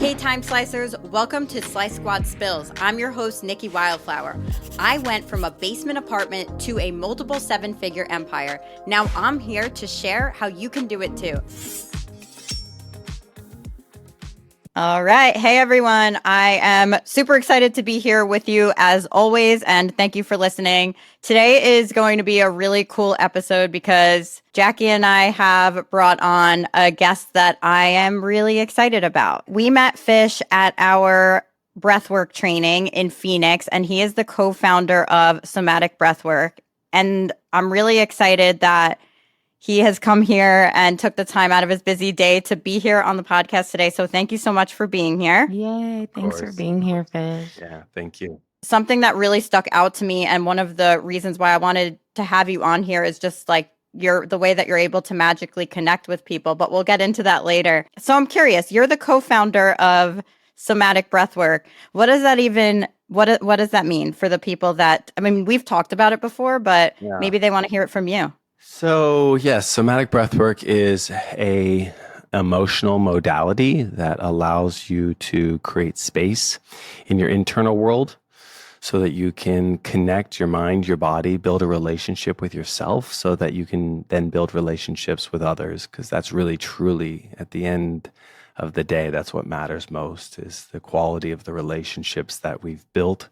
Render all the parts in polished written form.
Hey Time Slicers, welcome to Slice Squad Spills. I'm your host, Nikki Wildflower. I went from a basement apartment to a multiple seven-figure empire. Now I'm here to share how you can do it too. All right. Hey, everyone. I am super excited to be here with you as always, and thank you for listening. Today is going to be a really cool episode because Jackie and I have brought on a guest that I am really excited about. We met Fish at our breathwork training in Phoenix, and he is the co-founder of Somatic Breathwork. And I'm really excited that he has come here and took the time out of his busy day to be here on the podcast today. So thank you so much for being here. Yay. Thanks for being here, Fish. Yeah, thank you. Something that really stuck out to me, and one of the reasons why I wanted to have you on here, is just like the way that you're able to magically connect with people, but we'll get into that later. So I'm curious, you're the co-founder of Somatic Breathwork. What does that even, what does that mean for the people that, I mean, we've talked about it before, but maybe they want to hear it from you. So yes, somatic breathwork is a emotional modality that allows you to create space in your internal world so that you can connect your mind, your body, build a relationship with yourself so that you can then build relationships with others. Because that's really, truly, at the end of the day, that's what matters most, is the quality of the relationships that we've built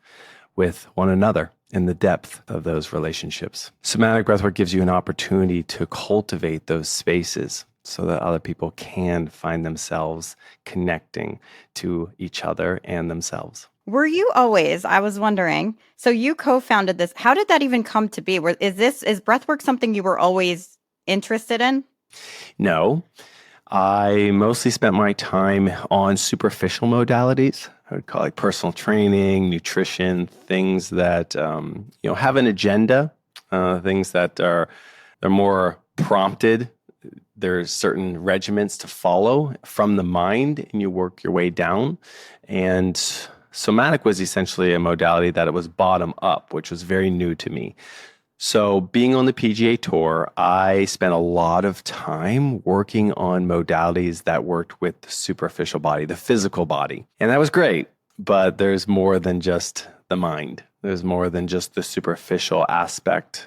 with one another and the depth of those relationships. Somatic breathwork gives you an opportunity to cultivate those spaces so that other people can find themselves connecting to each other and themselves. Were you always, I was wondering, so you co-founded this, how did that even come to be? Is breathwork something you were always interested in? No, I mostly spent my time on superficial modalities. I would call it personal training, nutrition, things that have an agenda, things that they're more prompted. There's certain regiments to follow from the mind, and you work your way down. And somatic was essentially a modality that it was bottom up, which was very new to me. So being on the PGA Tour, I spent a lot of time working on modalities that worked with the superficial body, the physical body. And that was great, but there's more than just the mind. There's more than just the superficial aspect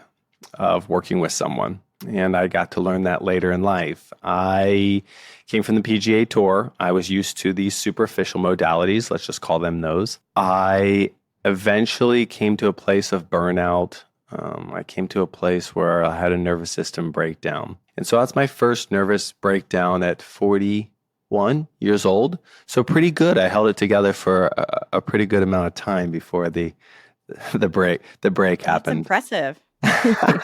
of working with someone. And I got to learn that later in life. I came from the PGA Tour. I was used to these superficial modalities. Let's just call them those. I eventually came to a place of burnout. I came to a place where I had a nervous system breakdown. And so that's my first nervous breakdown at 41 years old. So pretty good. I held it together for a pretty good amount of time before the break happened. That's impressive.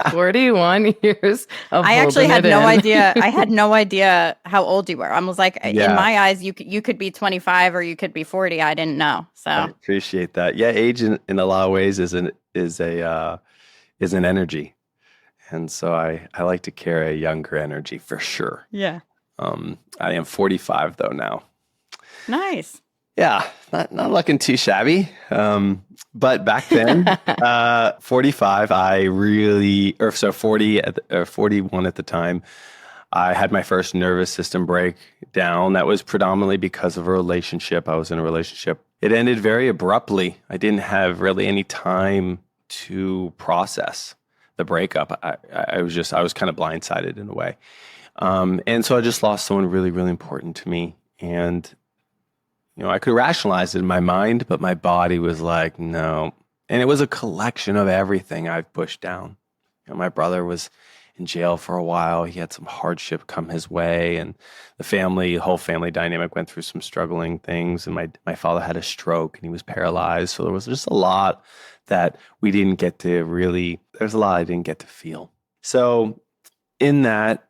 41 years of I actually had no idea. I had no idea how old you were. I was like, in my eyes, you could be 25 or you could be 40. I didn't know. So I appreciate that. Yeah, age in a lot of ways is an energy. And so I like to carry a younger energy for sure. Yeah. I am 45 though now. Nice. Yeah, not looking too shabby. But back then, 45, 41 at the time, I had my first nervous system breakdown. That was predominantly because of a relationship. I was in a relationship. It ended very abruptly. I didn't have really any time to process the breakup. I was kind of blindsided in a way. And so I just lost someone really, really important to me. And I could rationalize it in my mind, but my body was like, no. And it was a collection of everything I've pushed down. My brother was in jail for a while. He had some hardship come his way, and the whole family dynamic went through some struggling things. And my father had a stroke, and he was paralyzed. So there was just a lot that we didn't get to there's a lot I didn't get to feel. So in that,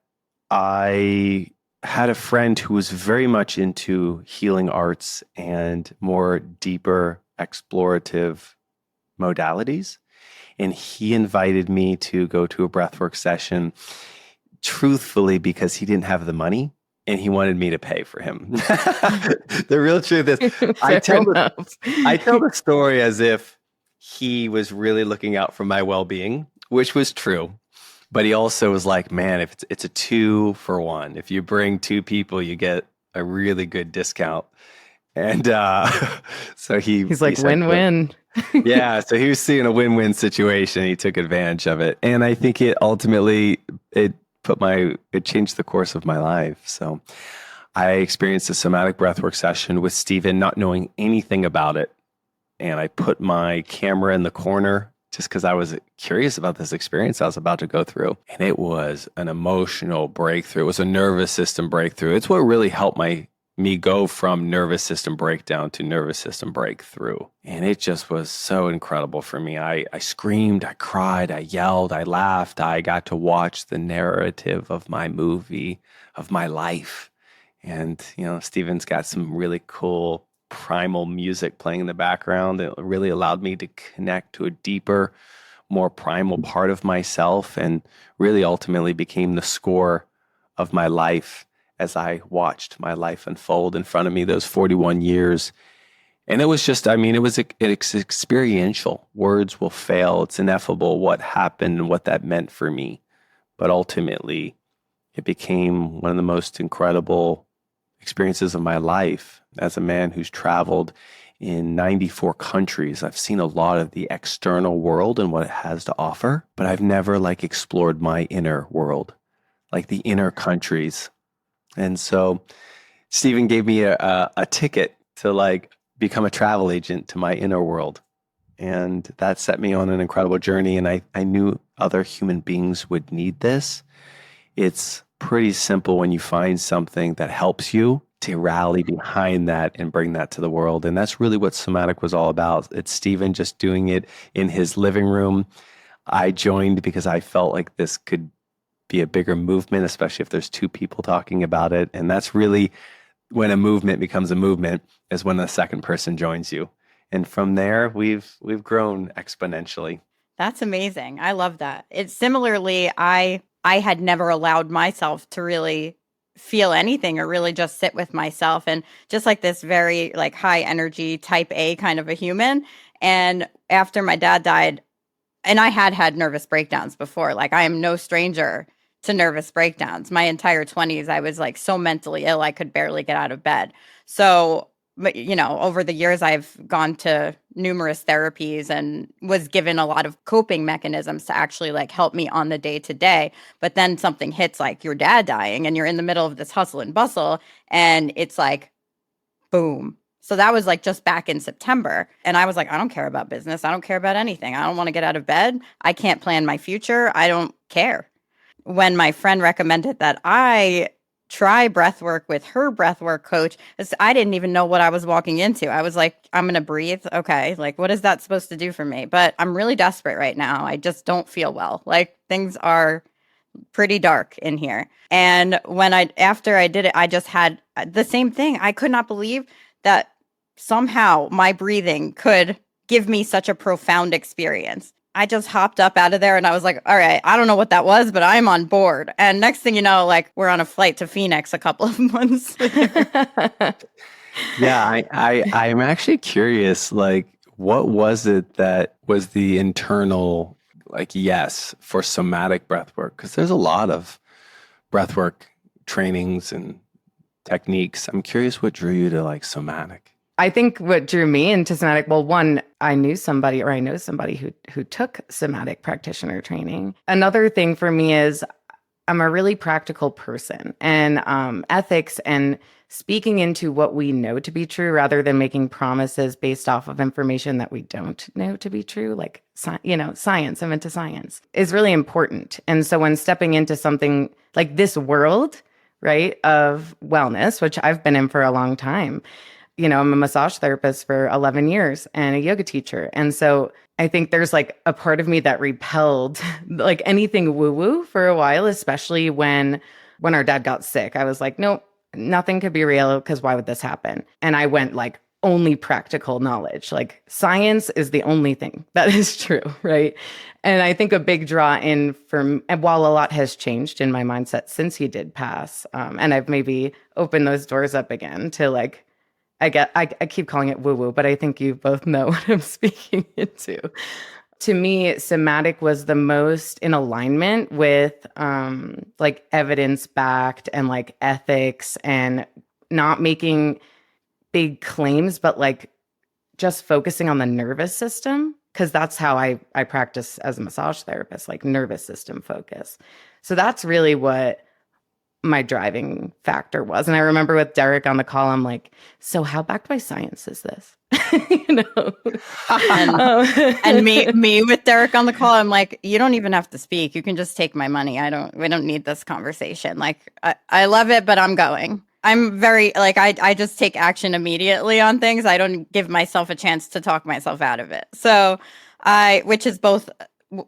I had a friend who was very much into healing arts and more deeper explorative modalities. And he invited me to go to a breathwork session, truthfully, because he didn't have the money and he wanted me to pay for him. The real truth is, I tell the story as if he was really looking out for my well-being, which was true. But he also was like, man, if it's a 2 for 1. If you bring 2 people, you get a really good discount. And so he's like, said, win-win. yeah, so he was seeing a win-win situation. He took advantage of it. And I think it ultimately, it changed the course of my life. So I experienced a somatic breathwork session with Stephen, not knowing anything about it. And I put my camera in the corner just because I was curious about this experience I was about to go through. And it was an emotional breakthrough. It was a nervous system breakthrough. It's what really helped me go from nervous system breakdown to nervous system breakthrough. And it just was so incredible for me. I screamed, I cried, I yelled, I laughed. I got to watch the narrative of my movie, of my life. And, Steven's got some really cool primal music playing in the background. It really allowed me to connect to a deeper, more primal part of myself, and really ultimately became the score of my life as I watched my life unfold in front of me those 41 years. And it was just, it's experiential. Words will fail. It's ineffable what happened and what that meant for me. But ultimately, it became one of the most incredible experiences of my life. As a man who's traveled in 94 countries, I've seen a lot of the external world and what it has to offer, but I've never explored my inner world, the inner countries. And so Stephen gave me a ticket to become a travel agent to my inner world. And that set me on an incredible journey. And I knew other human beings would need this. It's pretty simple when you find something that helps you to rally behind that and bring that to the world. And that's really what Somatic was all about. It's Stephen just doing it in his living room. I joined because I felt like this could be a bigger movement, especially if there's two people talking about it. And that's really when a movement becomes a movement, is when the second person joins you. And from there, we've grown exponentially. That's amazing. I love that. It's similarly, I had never allowed myself to really feel anything or really just sit with myself, and just this very high energy type A kind of a human. And after my dad died, and I had nervous breakdowns before, I am no stranger to nervous breakdowns. My entire 20s, I was so mentally ill, I could barely get out of bed. So, but, over the years, I've gone to numerous therapies and was given a lot of coping mechanisms to actually help me on the day to day. But then something hits, your dad dying, and you're in the middle of this hustle and bustle, and it's boom. So that was just back in September. And I was I don't care about business. I don't care about anything. I don't want to get out of bed. I can't plan my future. I don't care. When my friend recommended that I try breathwork with her breathwork coach, I didn't even know what I was walking into. I was I'm going to breathe. Okay. What is that supposed to do for me? But I'm really desperate right now. I just don't feel well. Things are pretty dark in here. And after I did it, I just had the same thing. I could not believe that somehow my breathing could give me such a profound experience. I just hopped up out of there and I was all right, I don't know what that was, but I'm on board. And next thing you know, we're on a flight to Phoenix a couple of months later. Yeah, I'm actually curious, what was it that was the internal, yes, for somatic breathwork? Because there's a lot of breathwork trainings and techniques. I'm curious what drew you to somatic. I think what drew me into somatic, well, one, I know somebody who took somatic practitioner training. Another thing for me is I'm a really practical person, and ethics and speaking into what we know to be true rather than making promises based off of information that we don't know to be true, science, I'm into science, is really important. And so when stepping into something like this world, right, of wellness, which I've been in for a long time, I'm a massage therapist for 11 years and a yoga teacher. And so I think there's a part of me that repelled anything woo-woo for a while, especially when our dad got sick. I was nope, nothing could be real, because why would this happen? And I went only practical knowledge. Science is the only thing that is true, right? And I think a big draw in and while a lot has changed in my mindset since he did pass, and I've maybe opened those doors up again to I keep calling it woo-woo, but I think you both know what I'm speaking into. To me, somatic was the most in alignment with evidence-backed and ethics, and not making big claims, but like just focusing on the nervous system, because that's how I practice as a massage therapist, like nervous system focus. So that's really what my driving factor was. And I remember with Derek on the call, I'm like, so how backed by science is this? And me with Derek on the call, I'm like, you don't even have to speak. You can just take my money. We don't need this conversation. Like, I love it, but I'm going. I'm very, like, I just take action immediately on things. I don't give myself a chance to talk myself out of it. So which is both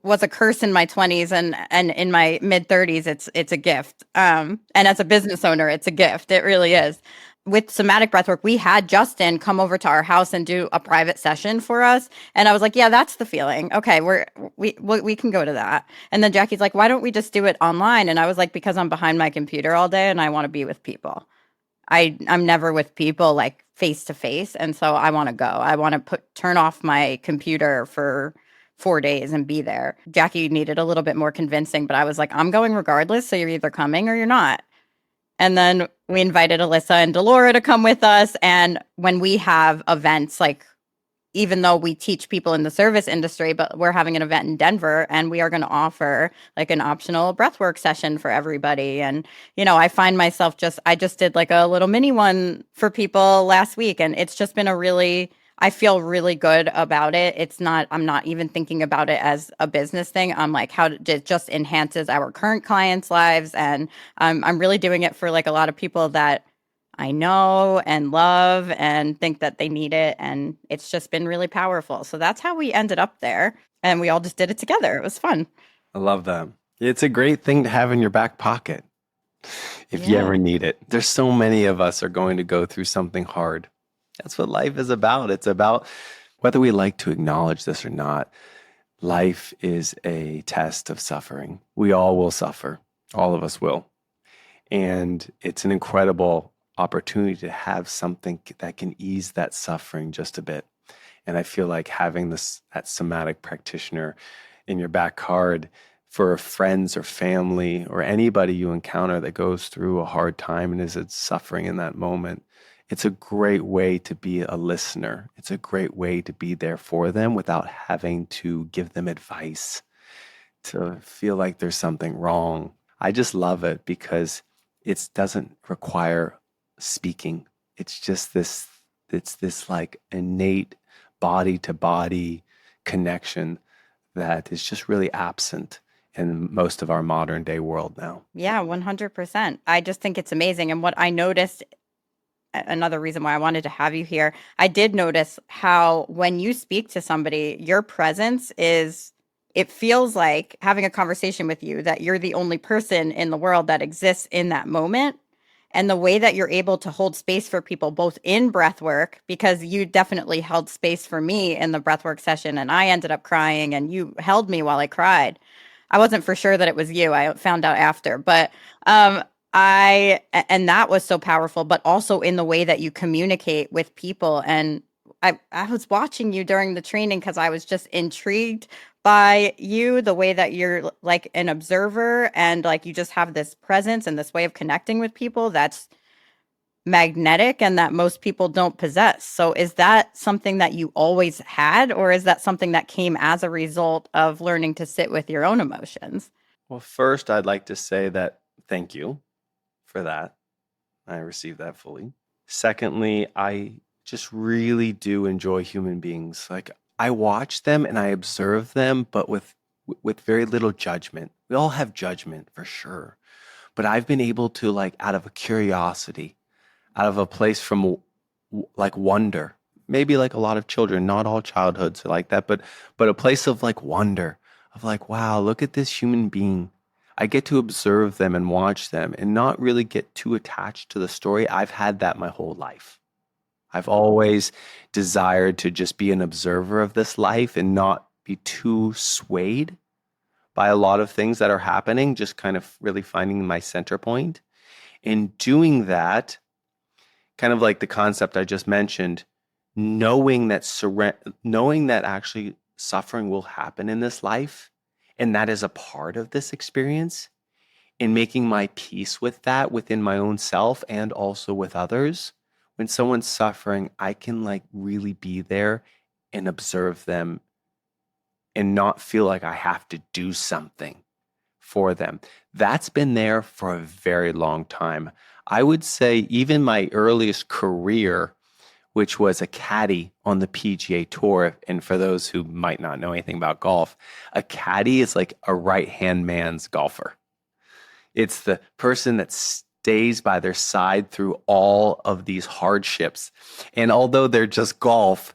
was a curse in my 20s and in my mid 30s, it's a gift. And as a business owner, it's a gift. It really is. With Somatic Breathwork, we had Justin come over to our house and do a private session for us. And I was like, yeah, that's the feeling. Okay, we can go to that. And then Jackie's like, why don't we just do it online? And I was like, because I'm behind my computer all day and I want to be with people. I'm never with people like face to face. And so I want to go. I want to turn off my computer for 4 days and be there. Jackie needed a little bit more convincing, but I was like, I'm going regardless. So you're either coming or you're not. And then we invited Alyssa and Delora to come with us. And when we have events, like, even though we teach people in the service industry, but we're having an event in Denver and we are going to offer like an optional breathwork session for everybody. And, I find myself I just did like a little mini one for people last week. And it's just been I feel really good about it. I'm not even thinking about it as a business thing. I'm like, it just enhances our current clients' lives. And I'm really doing it for like a lot of people that I know and love and think that they need it. And it's just been really powerful. So that's how we ended up there. And we all just did it together. It was fun. I love that. It's a great thing to have in your back pocket if you ever need it. There's so many of us are going to go through something hard. That's what life is about. It's about whether we like to acknowledge this or not. Life is a test of suffering. We all will suffer. All of us will. And it's an incredible opportunity to have something that can ease that suffering just a bit. And I feel like having that somatic practitioner in your back card for friends or family or anybody you encounter that goes through a hard time and is suffering in that moment, it's a great way to be a listener. It's a great way to be there for them without having to give them advice, to feel like there's something wrong. I just love it because it doesn't require speaking. It's just this like innate body to body connection that is just really absent in most of our modern day world now. Yeah, 100%. I just think it's amazing. And what I noticed, another reason why I wanted to have you here, I did notice how when you speak to somebody, your presence it feels like having a conversation with you, that you're the only person in the world that exists in that moment. And the way that you're able to hold space for people, both in breath work, because you definitely held space for me in the breathwork session and I ended up crying and you held me while I cried. I wasn't for sure that it was you. I found out after, but and that was so powerful, but also in the way that you communicate with people. And I was watching you during the training because I was just intrigued by you, the way that you're like an observer and like you just have this presence and this way of connecting with people that's magnetic and that most people don't possess. So is that something that you always had, or is that something that came as a result of learning to sit with your own emotions? Well, first, I'd like to say that thank you for that. I received that fully. Secondly, I just really do enjoy human beings. Like, I watch them and I observe them, but with very little judgment. We all have judgment for sure. But I've been able to, like, out of a curiosity, out of a place from like wonder, maybe like a lot of children, not all childhoods are like that, but a place of like wonder, of like, wow, look at this human being. I get to observe them and watch them and not really get too attached to the story. I've had that my whole life. I've always desired to just be an observer of this life and not be too swayed by a lot of things that are happening, just kind of really finding my center point. In doing that, kind of like the concept I just mentioned, knowing that actually suffering will happen in this life, and that is a part of this experience, and making my peace with that within my own self and also with others, When someone's suffering, I can like really be there and observe them and not feel like I have to do something for them. That's been there for a very long time. I would say even my earliest career, which was a caddy on the PGA Tour. And for those who might not know anything about golf, a caddy is like a right-hand man's golfer. It's the person that stays by their side through all of these hardships. And although they're just golf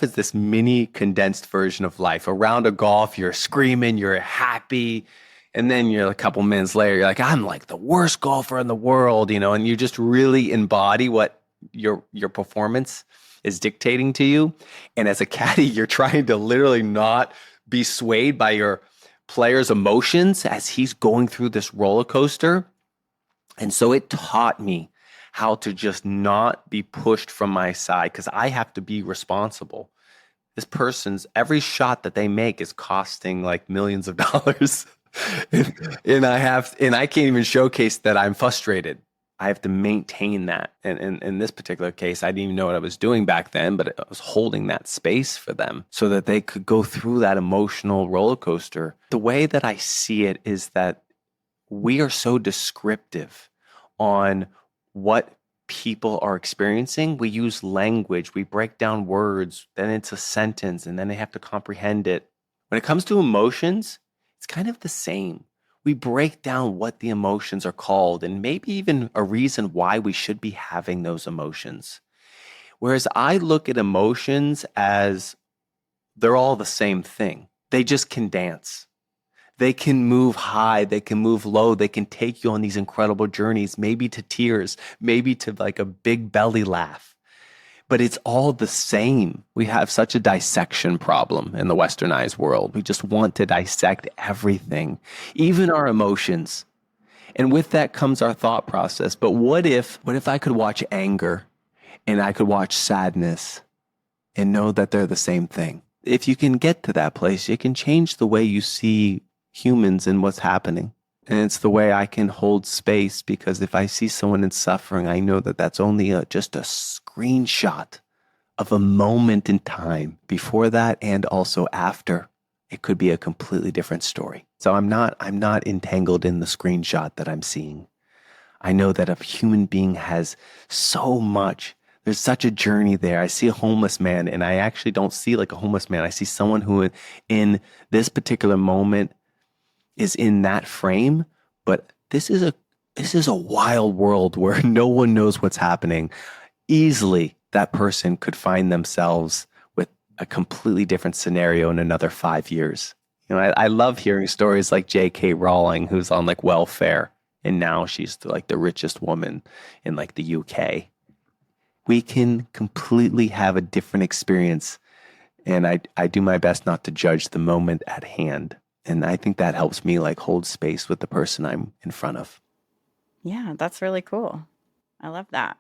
is this mini condensed version of life. Around a golf, you're screaming, you're happy. And then you're a couple minutes later, you're like, I'm like the worst golfer in the world, and you just really embody what your performance is dictating to you. And as a caddy, you're trying to literally not be swayed by your player's emotions as he's going through this roller coaster. And so it taught me how to just not be pushed from my side because I have to be responsible. This person's every shot that they make is costing like millions of dollars. and I can't even showcase that I'm frustrated. I have to maintain that. And in this particular case, I didn't even know what I was doing back then, but I was holding that space for them so that they could go through that emotional roller coaster. The way that I see it is that we are so descriptive on what people are experiencing. We use language, we break down words, then it's a sentence, and then they have to comprehend it. When it comes to emotions, it's kind of the same. We break down what the emotions are called and maybe even a reason why we should be having those emotions. Whereas I look at emotions as they're all the same thing. They just can dance. They can move high, they can move low, they can take you on these incredible journeys, maybe to tears, maybe to like a big belly laugh. But it's all the same. We have such a dissection problem in the westernized world. We just want to dissect everything, even our emotions. And with that comes our thought process. But what if I could watch anger and I could watch sadness and know that they're the same thing? If you can get to that place, you can change the way you see humans and what's happening. And it's the way I can hold space, because if I see someone in suffering, I know that that's only just a screenshot of a moment in time before that and also after. It could be a completely different story. So I'm not entangled in the screenshot that I'm seeing. I know that a human being has so much. There's such a journey there. I see a homeless man, and I actually don't see like a homeless man. I see someone who in this particular moment is in that frame, but this is a wild world where no one knows what's happening. Easily, that person could find themselves with a completely different scenario in another 5 years. I love hearing stories like J.K. Rowling, who's on like welfare, and now she's like the richest woman in like the UK. We can completely have a different experience, and I do my best not to judge the moment at hand. And I think that helps me like hold space with the person I'm in front of. Yeah, that's really cool. I love that.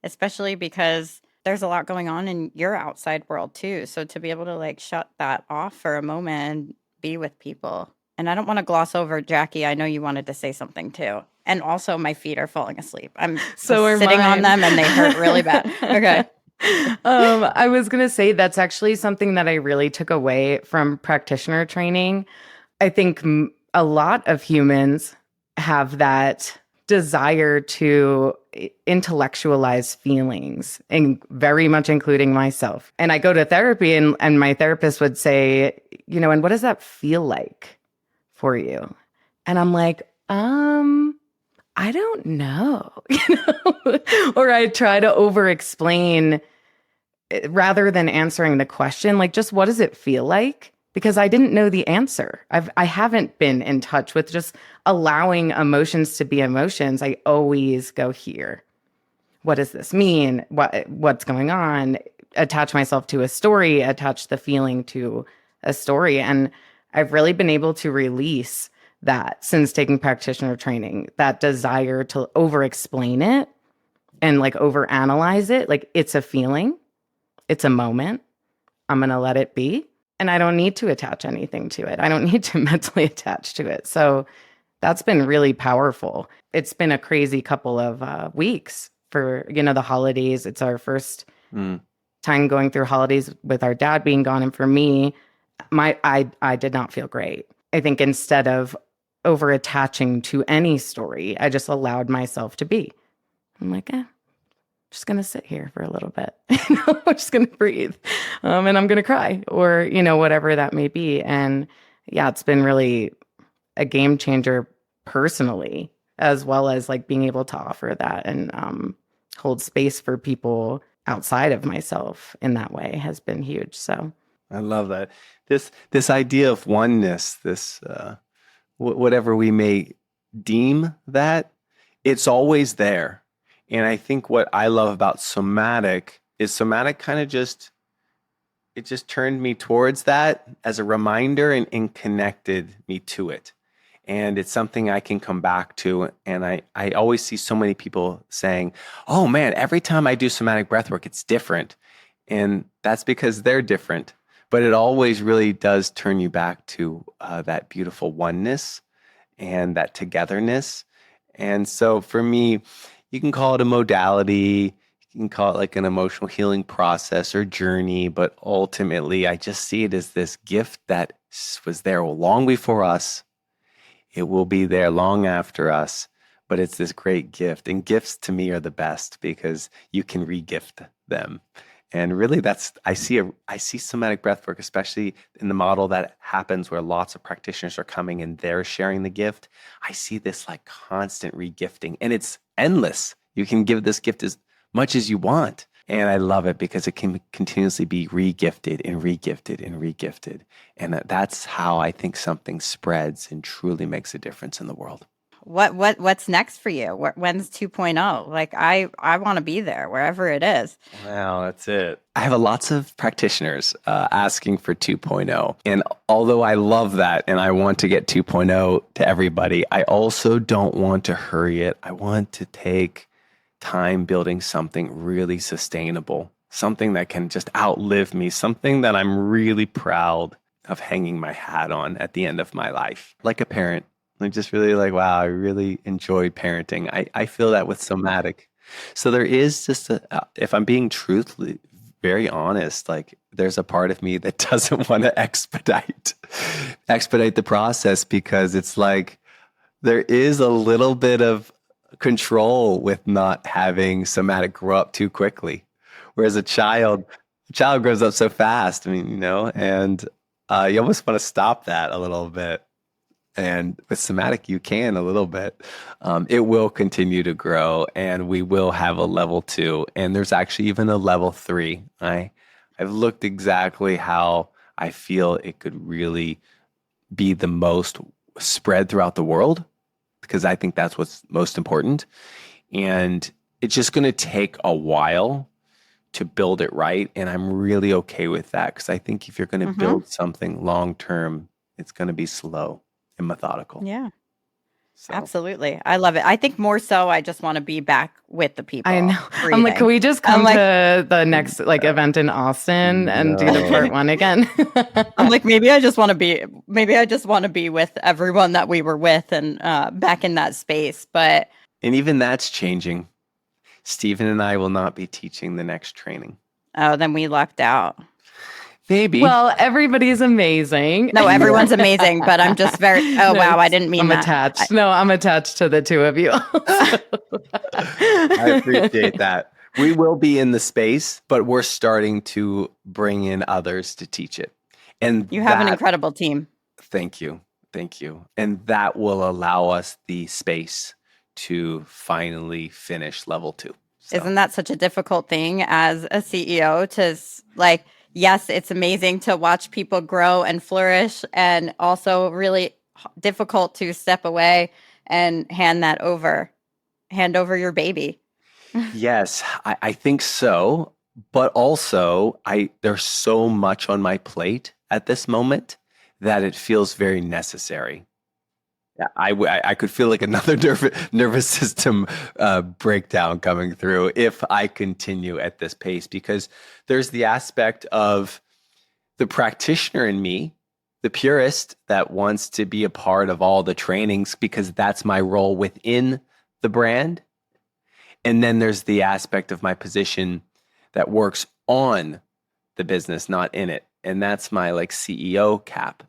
Especially because there's a lot going on in your outside world too. So to be able to like shut that off for a moment and be with people. And I don't want to gloss over, Jackie, I know you wanted to say something too. And also my feet are falling asleep. I'm sitting on them and they hurt really bad. Okay. I was going to say that's actually something that I really took away from practitioner training. I think a lot of humans have that desire to intellectualize feelings, and very much including myself. And I go to therapy and my therapist would say, and what does that feel like for you? And I'm like, I don't know, or I try to over explain rather than answering the question, like, just what does it feel like? Because I didn't know the answer. I haven't been in touch with just allowing emotions to be emotions. I always go here. What does this mean? What's going on? Attach myself to a story, attach the feeling to a story. And I've really been able to release that since taking practitioner training, that desire to over-explain it and like over-analyze it. Like, it's a feeling. It's a moment. I'm going to let it be. And I don't need to attach anything to it. I don't need to mentally attach to it. So that's been really powerful. It's been a crazy couple of weeks for, the holidays. It's our first Mm. time going through holidays with our dad being gone. And for me, I did not feel great. I think instead of over attaching to any story, I just allowed myself to be. I'm like, just going to sit here for a little bit. I'm just going to breathe. And I'm going to cry or, whatever that may be. And yeah, it's been really a game changer personally, as well as like being able to offer that and hold space for people outside of myself in that way has been huge. So I love that. This idea of oneness, this whatever we may deem that, it's always there. And I think what I love about somatic is somatic kind of just turned me towards that as a reminder and connected me to it. And it's something I can come back to. And I always see so many people saying, oh man, every time I do somatic breathwork, it's different. And that's because they're different. But it always really does turn you back to that beautiful oneness and that togetherness. And so for me, you can call it a modality, you can call it like an emotional healing process or journey, but ultimately I just see it as this gift that was there long before us. It will be there long after us, but it's this great gift. And gifts to me are the best because you can re-gift them. And really I see somatic breathwork, especially in the model that happens where lots of practitioners are coming and they're sharing the gift. I see this like constant re-gifting and it's endless. You can give this gift as much as you want. And I love it because it can continuously be re-gifted and re-gifted and re-gifted. And that's how I think something spreads and truly makes a difference in the world. What's next for you? When's 2.0? Like I want to be there wherever it is. Wow, that's it. I have lots of practitioners asking for 2.0. And although I love that and I want to get 2.0 to everybody, I also don't want to hurry it. I want to take time building something really sustainable, something that can just outlive me, something that I'm really proud of hanging my hat on at the end of my life, like a parent. I'm just really like, wow, I really enjoyed parenting. I feel that with somatic. So there is just if I'm being truthfully, very honest, like there's a part of me that doesn't want to expedite the process because it's like there is a little bit of control with not having somatic grow up too quickly. Whereas a child grows up so fast. I mean, and you almost want to stop that a little bit. And with somatic, you can a little bit. It will continue to grow and we will have a level 2. And there's actually even a level 3. I've looked exactly how I feel it could really be the most spread throughout the world because I think that's what's most important. And it's just going to take a while to build it right. And I'm really okay with that because I think if you're going to build something long term, it's going to be slow and methodical. Yeah, so. Absolutely. I love it. I think more so I just want to be back with the people. I know. Breathing. I'm like, can we just come to the next event in Austin and do the part 1 again? I'm like, maybe I just want to be with everyone that we were with and back in that space. And even that's changing. Stephen and I will not be teaching the next training. Oh, then we lucked out. Maybe. Well, everybody's amazing. No, everyone's amazing, but I'm just wow, I didn't mean that. I'm attached to the two of you. I appreciate that. We will be in the space, but we're starting to bring in others to teach it. And you have an incredible team. Thank you. And that will allow us the space to finally finish level 2. So. Isn't that such a difficult thing as a CEO to like, yes, it's amazing to watch people grow and flourish and also really difficult to step away and hand over your baby. Yes, I think so. But also there's so much on my plate at this moment that it feels very necessary. I could feel like another nervous system breakdown coming through if I continue at this pace, because there's the aspect of the practitioner in me, the purist that wants to be a part of all the trainings because that's my role within the brand. And then there's the aspect of my position that works on the business, not in it. And that's my like CEO cap.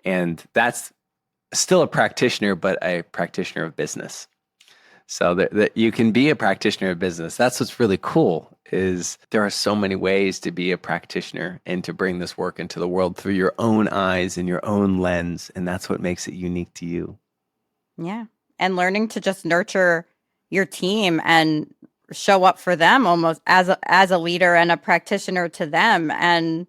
And that's still a practitioner, but a practitioner of business. So that you can be a practitioner of business. That's what's really cool, is there are so many ways to be a practitioner and to bring this work into the world through your own eyes and your own lens. And that's what makes it unique to you. Yeah. And learning to just nurture your team and show up for them almost as a leader and a practitioner to them, and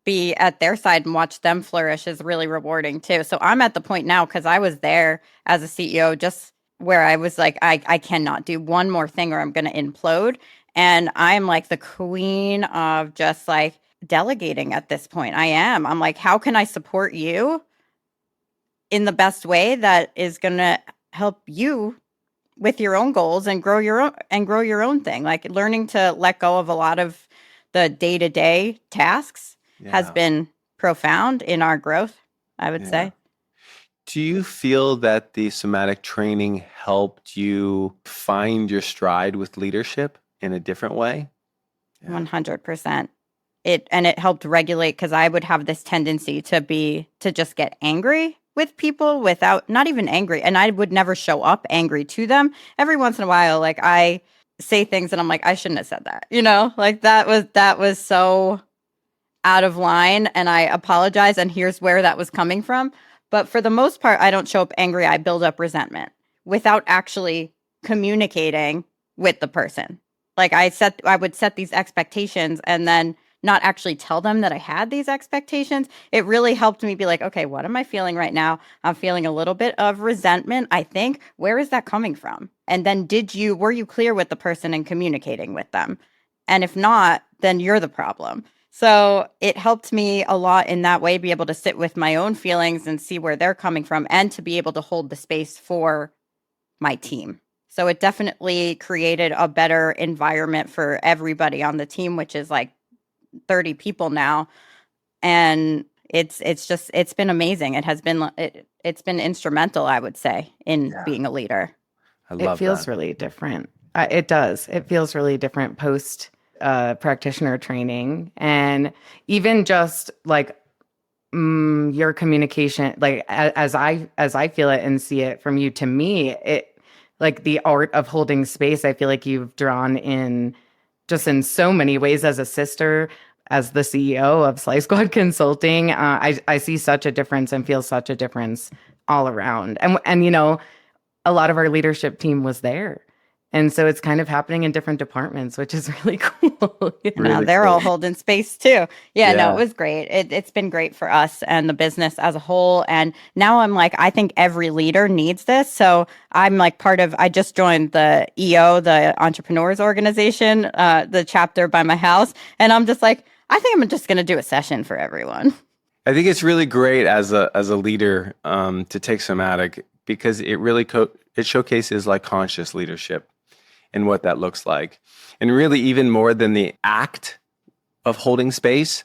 be at their side and watch them flourish is really rewarding too. So I'm at the point now, because I was there as a CEO, just where I was like, I cannot do one more thing or I'm going to implode. And I'm like the queen of just like delegating at this point. I'm like, how can I support you in the best way that is going to help you with your own goals and grow your own thing? Like learning to let go of a lot of the day-to-day tasks has been profound in our growth, I would say. Do you feel that the somatic training helped you find your stride with leadership in a different way? 100%. It helped regulate, because I would have this tendency to just get angry with people without, not even angry, and I would never show up angry to them. Every once in a while, like I say things and I'm like, I shouldn't have said that, like that was so out of line, and I apologize, and here's where that was coming from. But for the most part, I don't show up angry. I build up resentment without actually communicating with the person. Like I would set these expectations and then not actually tell them that I had these expectations. It really helped me be like, okay, what am I feeling right now? I'm feeling a little bit of resentment, I think. Where is that coming from? And then were you clear with the person and communicating with them? And if not, then you're the problem. So it helped me a lot in that way, be able to sit with my own feelings and see where they're coming from, and to be able to hold the space for my team. So it definitely created a better environment for everybody on the team, which is like 30 people now. And it's been amazing. It's been instrumental, I would say, in being a leader. I love it feels that. really different. It does. It feels really different post practitioner training, and even just like your communication, like as I feel it and see it from you to me, it like the art of holding space. I feel like you've drawn in just in so many ways as a sister, as the CEO of Slice Squad Consulting. I see such a difference and feel such a difference all around, and a lot of our leadership team was there. And so it's kind of happening in different departments, which is really cool. Now they're all holding space too. No, it was great. It's been great for us and the business as a whole. And now I'm like, I think every leader needs this. So I'm like I just joined the EO, the Entrepreneurs Organization, the chapter by my house. And I'm just like, I think I'm just going to do a session for everyone. I think it's really great as a leader to take somatic, because it really it showcases like conscious leadership and what that looks like. And really, even more than the act of holding space,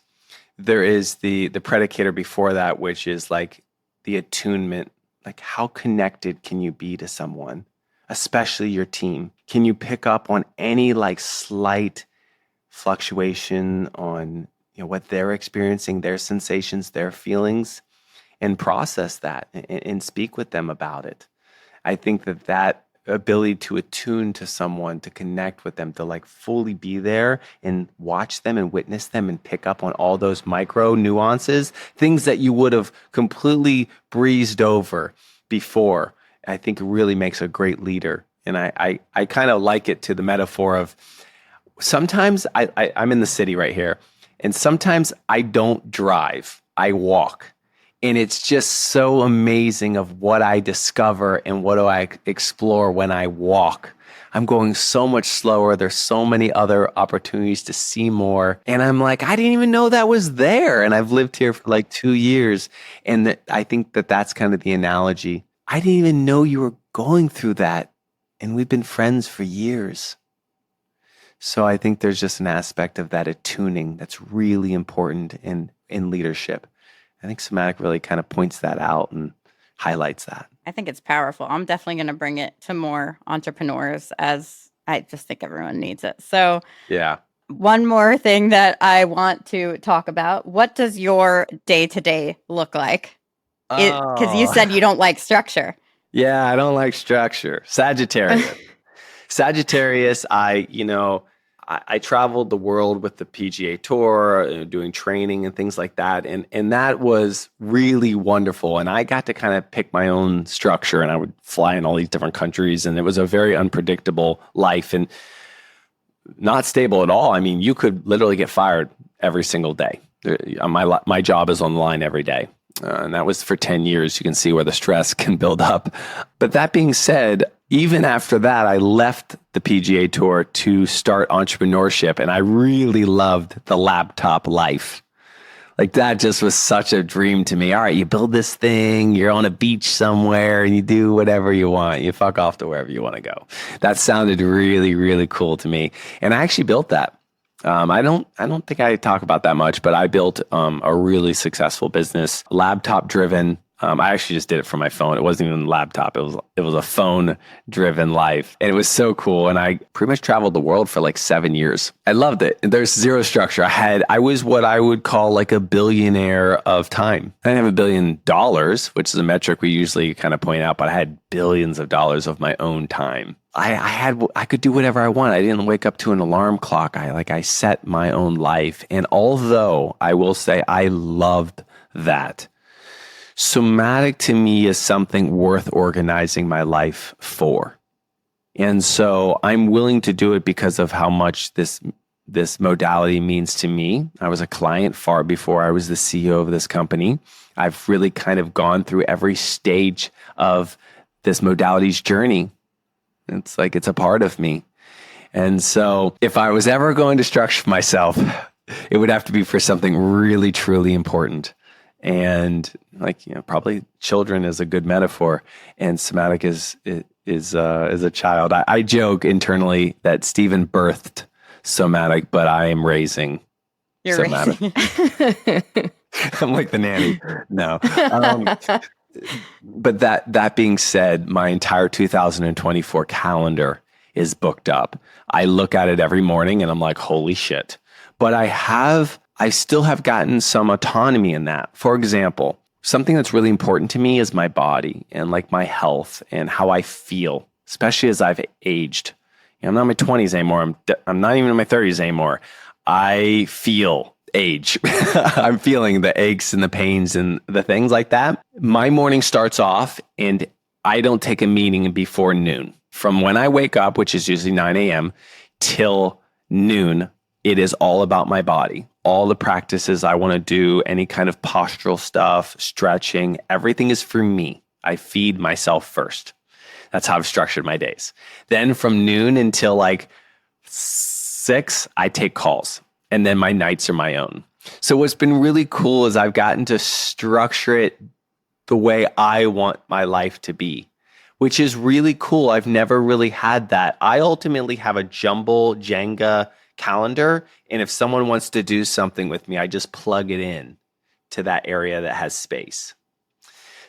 there is the predicator before that, which is like the attunement. Like, how connected can you be to someone, especially your team? Can you pick up on any like slight fluctuation on what they're experiencing, their sensations, their feelings, and process that and speak with them about it? I think that ability to attune to someone, to connect with them, to like fully be there and watch them and witness them and pick up on all those micro nuances, things that you would have completely breezed over before, I think really makes a great leader. And I kind of like it to the metaphor of sometimes I'm in the city right here, and sometimes I don't drive, I walk. And it's just so amazing of what I discover and what do I explore when I walk. I'm going so much slower. There's so many other opportunities to see more. And I'm like, I didn't even know that was there. And I've lived here for like 2 years. And I think that's kind of the analogy. I didn't even know you were going through that. And we've been friends for years. So I think there's just an aspect of that attuning that's really important in leadership. I think somatic really kind of points that out and highlights that. I think it's powerful. I'm definitely going to bring it to more entrepreneurs as I just think everyone needs it. So Yeah. one more thing that I want to talk about. What does your day-to-day look like? Because you said you don't like structure. Yeah, I don't like structure. Sagittarius. Sagittarius, I traveled the world with the PGA Tour, doing training and things like that. And that was really wonderful. And I got to kind of pick my own structure, and I would fly in all these different countries. And it was a very unpredictable life and not stable at all. I mean, you could literally get fired every single day. My job is on the line every day. And that was for 10 years. You can see where the stress can build up. But that being said, even after that, I left the PGA Tour to start entrepreneurship. And I really loved the laptop life. Like that just was such a dream to me. All right, you build this thing, you're on a beach somewhere and you do whatever you want. You fuck off to wherever you want to go. That sounded really, really cool to me. And I actually built that. I don't think I talk about that much, but I built a really successful business, laptop driven. I actually just did it from my phone. It wasn't even a laptop. It was a phone driven life. And it was so cool. And I pretty much traveled the world for like 7 years. I loved it. There's zero structure. I was what I would call like a billionaire of time. I didn't have $1 billion, which is a metric we usually kind of point out, but I had billions of dollars of my own time. I could do whatever I want. I didn't wake up to an alarm clock. I set my own life. And although I will say I loved that, somatic to me is something worth organizing my life for. And so I'm willing to do it because of how much this modality means to me. I was a client far before I was the CEO of this company. I've really kind of gone through every stage of this modality's journey. It's like it's a part of me. And so if I was ever going to structure myself, it would have to be for something really, truly important. And probably children is a good metaphor, and somatic is a child. I joke internally that Stephen birthed somatic, but I am raising somatic. I'm like the nanny. No. But that being said, my entire 2024 calendar is booked up. I look at it every morning and I'm like, holy shit. But I still have gotten some autonomy in that. For example, something that's really important to me is my body and like my health and how I feel, especially as I've aged. I'm not in my 20s anymore. I'm not even in my 30s anymore. I feel age. I'm feeling the aches and the pains and the things like that. My morning starts off and I don't take a meeting before noon. From when I wake up, which is usually 9 a.m. till noon, it is all about my body. All the practices I want to do, any kind of postural stuff, stretching, everything is for me. I feed myself first. That's how I've structured my days. Then from noon until like 6, I take calls. And then my nights are my own. So what's been really cool is I've gotten to structure it the way I want my life to be, which is really cool. I've never really had that. I ultimately have a jumble Jenga calendar. And if someone wants to do something with me, I just plug it in to that area that has space.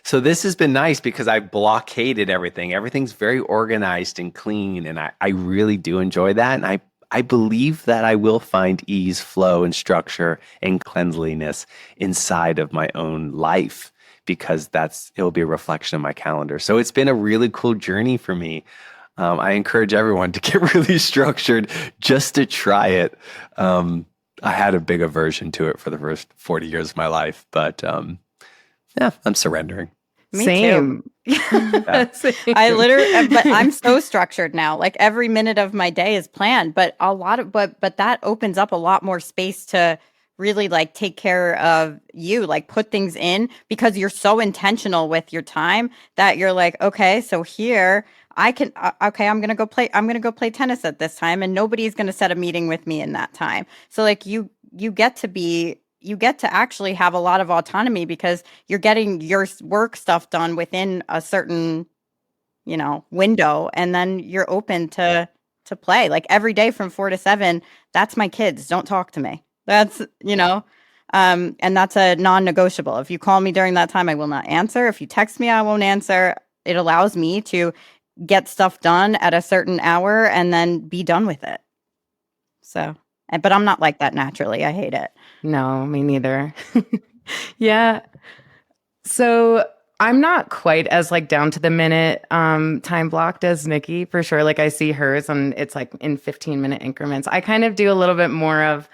So this has been nice because I blockaded everything. Everything's very organized and clean. And I really do enjoy that. And I believe that I will find ease, flow, and structure and cleanliness inside of my own life because it will be a reflection of my calendar. So it's been a really cool journey for me. I encourage everyone to get really structured just to try it. I had a big aversion to it for the first 40 years of my life, but I'm surrendering. Me Same. too. But I'm so structured now. Like every minute of my day is planned, but but that opens up a lot more space to really like take care of you, like put things in because you're so intentional with your time that you're like, okay, so here I'm going to go play tennis at this time and nobody's going to set a meeting with me in that time. So like you get to actually have a lot of autonomy because you're getting your work stuff done within a certain, window. And then you're open to play like every day from 4 to 7. That's my kids. Don't talk to me. That's, and that's a non-negotiable. If you call me during that time, I will not answer. If you text me, I won't answer. It allows me to get stuff done at a certain hour and then be done with it. So, but I'm not like that naturally. I hate it. No, me neither. Yeah. So I'm not quite as like down to the minute time blocked as Nikki for sure. Like I see hers and it's like in 15-minute increments. I kind of do a little bit more of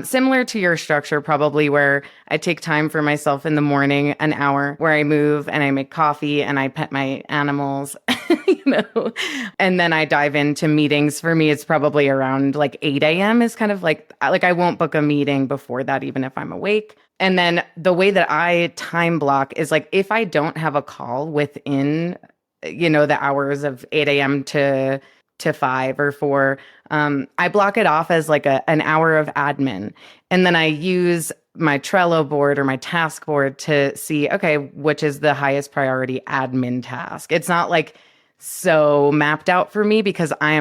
similar to your structure, probably, where I take time for myself in the morning, an hour where I move and I make coffee and I pet my animals, and then I dive into meetings. For me, it's probably around like 8 a.m. is kind of like I won't book a meeting before that, even if I'm awake. And then the way that I time block is like if I don't have a call within, the hours of 8 a.m. to 5 or 4, I block it off as like an hour of admin. And then I use my Trello board or my task board to see, okay, which is the highest priority admin task. It's not like so mapped out for me because I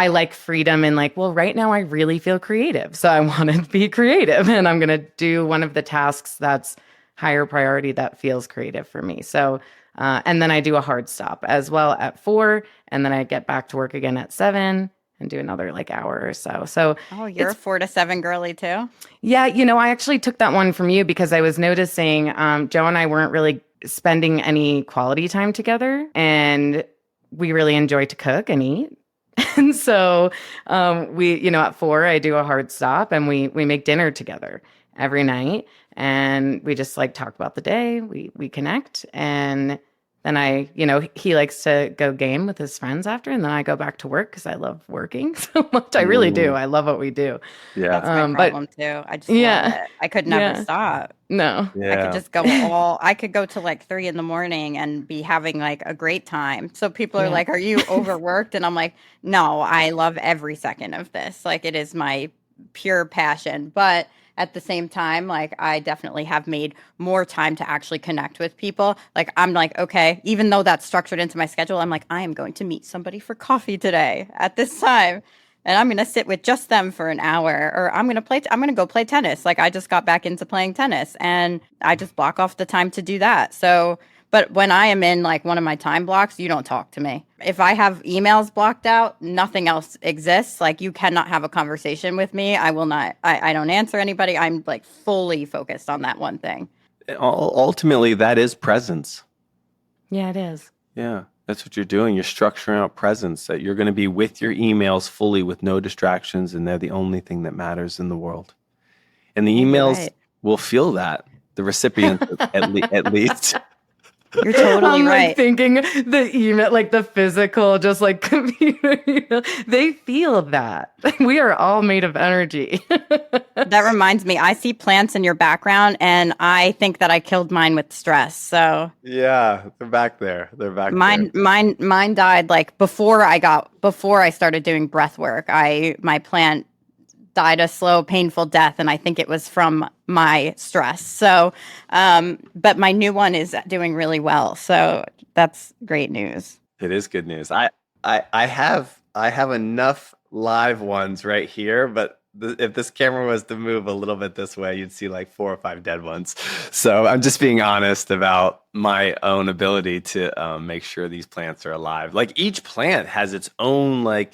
like freedom and like, well, right now I really feel creative. So I want to be creative and I'm going to do one of the tasks that's higher priority that feels creative for me. So, and then I do a hard stop as well at 4, and then I get back to work again at 7 and do another like hour or so. So, oh, you're a 4 to 7 girly too? Yeah. I actually took that one from you because I was noticing Joe and I weren't really spending any quality time together, and we really enjoy to cook and eat. And so we, at 4, I do a hard stop and we make dinner together every night. And we just like talk about the day. We connect. And then he likes to go game with his friends after. And then I go back to work because I love working so much. I really do. I love what we do. Yeah. That's my problem too. I just love it. I could never stop. No. Yeah. I could just I could go to like 3 a.m. and be having like a great time. So people are like, are you overworked? And I'm like, no, I love every second of this. Like it is my pure passion. But at the same time, like I definitely have made more time to actually connect with people. Like I'm like, okay, even though that's structured into my schedule, I'm like, I am going to meet somebody for coffee today at this time. And I'm going to sit with just them for an hour, or I'm going to go play tennis. Like I just got back into playing tennis and I just block off the time to do that. So, but when I am in like one of my time blocks, you don't talk to me. If I have emails blocked out, nothing else exists. Like you cannot have a conversation with me. I will not, I don't answer anybody. I'm like fully focused on that one thing. Ultimately, that is presence. Yeah, it is. Yeah. That's what you're doing. You're structuring out presence, that you're going to be with your emails fully with no distractions, and they're the only thing that matters in the world. And the emails will feel that, the recipient at least. You're totally I'm right. Like thinking the email, like the physical, just like computer, they feel that. We are all made of energy. That reminds me, I see plants in your background and I think that I killed mine with stress. So yeah, they're back there. Mine died like before I started doing breath work. My plant died a slow, painful death, and I think it was from my stress. So, but my new one is doing really well. So that's great news. It is good news. I have enough live ones right here, but if this camera was to move a little bit this way, you'd see like 4 or 5 dead ones. So I'm just being honest about my own ability to make sure these plants are alive. Like each plant has its own like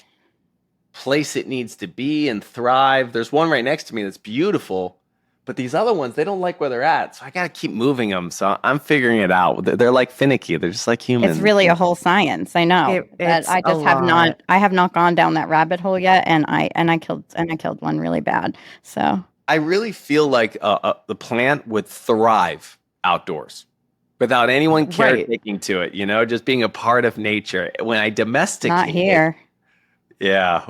place it needs to be and thrive. There's one right next to me that's beautiful, but these other ones, they don't like where they're at. So I got to keep moving them. So I'm figuring it out. They're like finicky. They're just like humans. It's really a whole science. I know. I have not gone down that rabbit hole yet. And I killed one really bad. So I really feel like the plant would thrive outdoors without anyone caretaking to it, just being a part of nature. When I domesticate not here. Yeah.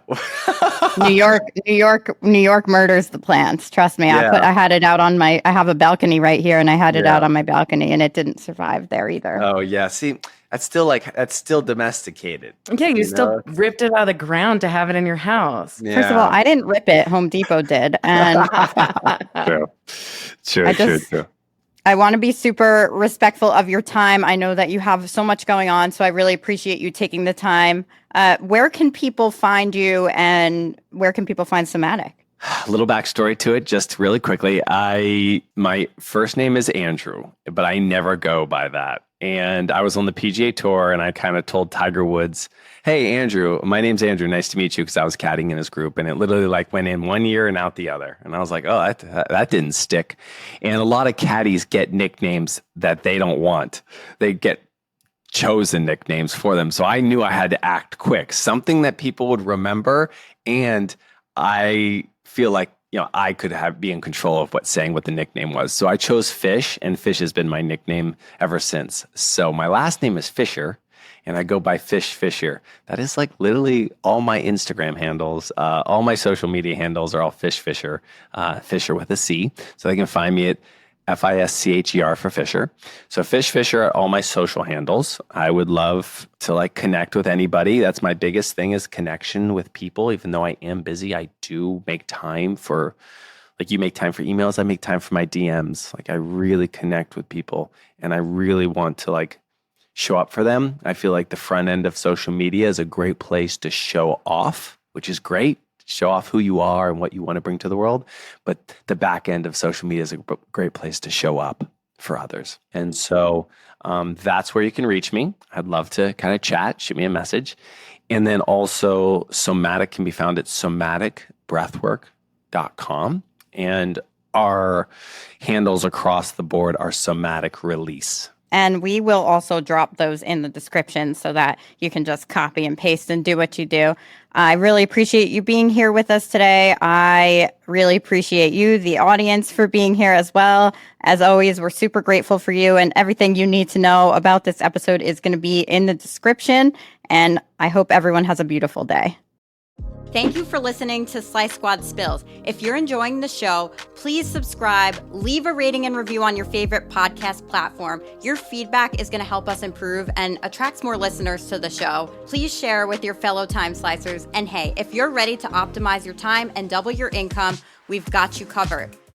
New York murders the plants. Trust me. Yeah. I had it out on I have a balcony right here and I had it out on my balcony and it didn't survive there either. Oh yeah. See, that's still domesticated. Yeah. You still ripped it out of the ground to have it in your house. Yeah. First of all, I didn't rip it. Home Depot did. And True. I want to be super respectful of your time. I know that you have so much going on, so I really appreciate you taking the time. Where can people find you and where can people find Somatic? A little backstory to it, just really quickly. My first name is Andrew, but I never go by that. And I was on the PGA Tour, and I kind of told Tiger Woods, "Hey, Andrew, my name's Andrew. Nice to meet you," because I was caddying in his group, and it literally like went in one ear and out the other. And I was like, "Oh, that didn't stick." And a lot of caddies get nicknames that they don't want. They get chosen nicknames for them. So I knew I had to act quick, something that people would remember, and I feel like I could be in control of saying what the nickname was. So I chose Fish, and Fish has been my nickname ever since. So my last name is Fischer, and I go by Fish Fischer. That is like literally all my Instagram handles, all my social media handles are all Fish Fischer, Fischer with a C. So they can find me at Fischer for Fischer. So Fish Fischer are all my social handles. I would love to like connect with anybody. That's my biggest thing, is connection with people. Even though I am busy, I do make time for, like, you make time for emails, I make time for my DMs. Like, I really connect with people, and I really want to like show up for them. I feel like the front end of social media is a great place to show off, which is great. Show off who you are and what you want to bring to the world. But the back end of social media is a great place to show up for others. And so that's where you can reach me. I'd love to kind of chat, shoot me a message. And then also Somatic can be found at somaticbreathwork.com. And our handles across the board are Somatic Release. And we will also drop those in the description so that you can just copy and paste and do what you do. I really appreciate you being here with us today. I really appreciate you, the audience, for being here as well. As always, we're super grateful for you, and everything you need to know about this episode is going to be in the description. And I hope everyone has a beautiful day. Thank you for listening to Slice Squad Spills. If you're enjoying the show, please subscribe, leave a rating and review on your favorite podcast platform. Your feedback is going to help us improve and attracts more listeners to the show. Please share with your fellow time slicers. And hey, if you're ready to optimize your time and double your income, we've got you covered.